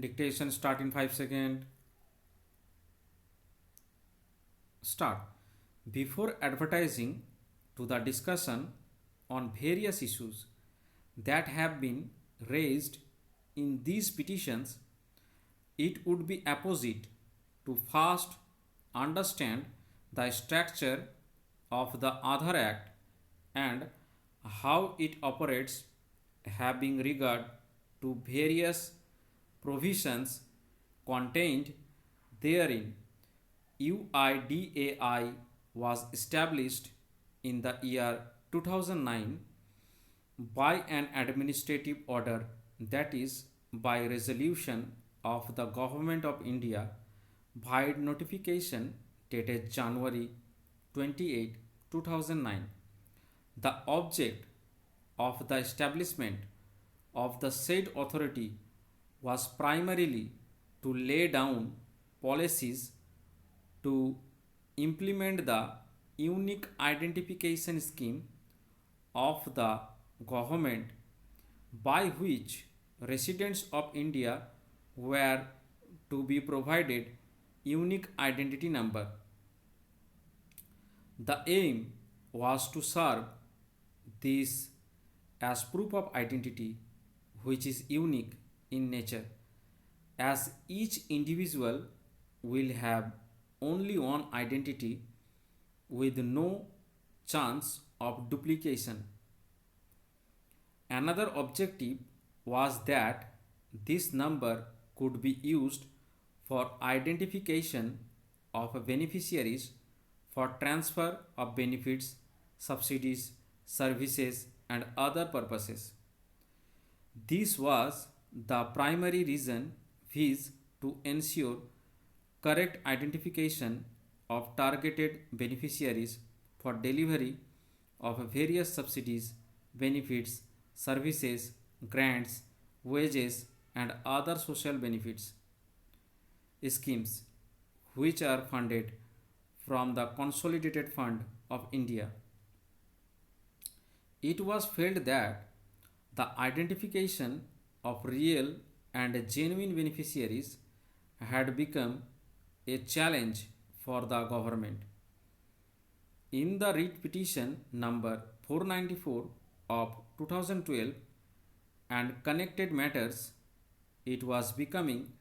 Dictation start in 5 seconds. Start. Before advertising to the discussion on various issues that have been raised in these petitions, it would be apposite to first understand the structure of the Aadhaar Act and how it operates, having regard to various provisions contained therein. UIDAI was established in the year 2009 by an administrative order, that is, by resolution of the Government of India by notification dated January 28, 2009. The object of the establishment of the said authority was primarily to lay down policies to implement the unique identification scheme of the government by which residents of India were to be provided unique identity number. The aim was to serve this as proof of identity which is unique in nature, as each individual will have only one identity with no chance of duplication. Another objective was that this number could be used for identification of beneficiaries for transfer of benefits, subsidies, services, and other purposes. This was the primary reason is to ensure correct identification of targeted beneficiaries for delivery of various subsidies, benefits, services, grants, wages, and other social benefits schemes which are funded from the Consolidated Fund of India. It was felt that the identification of real and genuine beneficiaries had become a challenge for the government. In the writ petition number 494 of 2012 and connected matters, it was becoming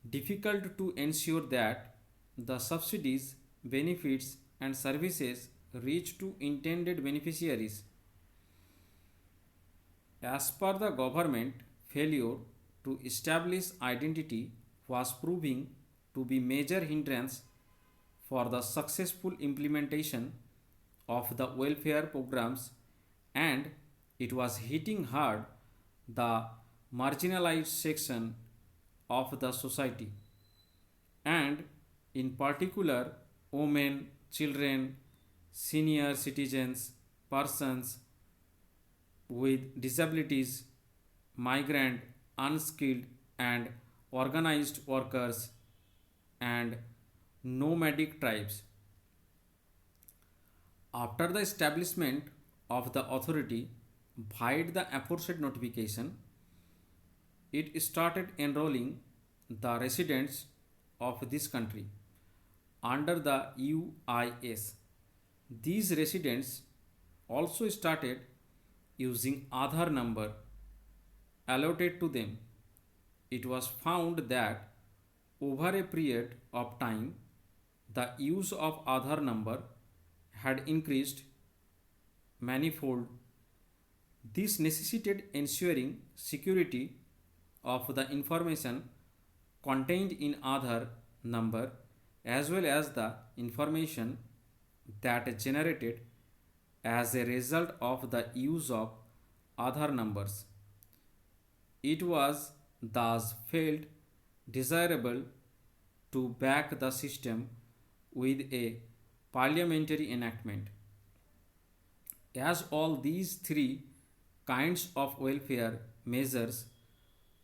difficult to ensure that the subsidies, benefits, and services reach to intended beneficiaries. As per the government, failure to establish identity was proving to be major hindrance for the successful implementation of the welfare programs, and it was hitting hard the marginalized section of the society, and in particular women, children, senior citizens, persons with disabilities, migrant, unskilled, and organized workers, and nomadic tribes. After the establishment of the authority via the aforesaid notification, it started enrolling the residents of this country under the UIS. These residents also started using Aadhaar number allotted to them. It was found that over a period of time, the use of Aadhaar number had increased manifold. This necessitated ensuring security of the information contained in Aadhaar number as well as the information that generated as a result of the use of Aadhaar numbers. It was thus felt desirable to back the system with a parliamentary enactment. As all these three kinds of welfare measures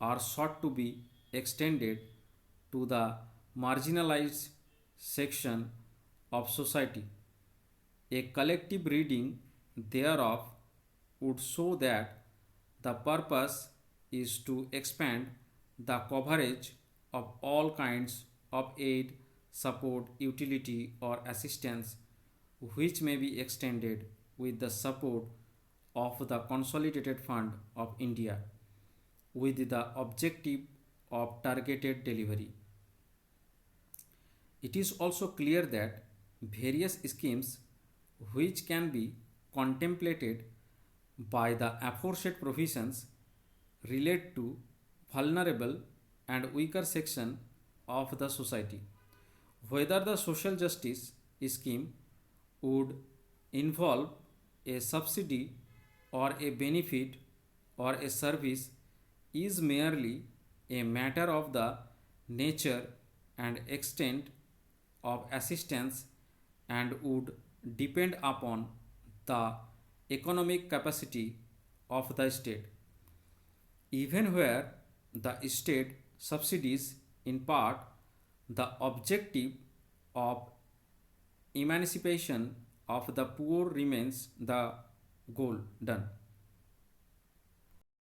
are sought to be extended to the marginalized section of society, a collective reading thereof would show that the purpose is to expand the coverage of all kinds of aid, support, utility, or assistance which may be extended with the support of the Consolidated Fund of India with the objective of targeted delivery. It is also clear that various schemes which can be contemplated by the aforesaid provisions relate to vulnerable and weaker section of the society. Whether the social justice scheme would involve a subsidy or a benefit or a service is merely a matter of the nature and extent of assistance and would depend upon the economic capacity of the state. Even where the state subsidies in part the objective of emancipation of the poor remains the goal done.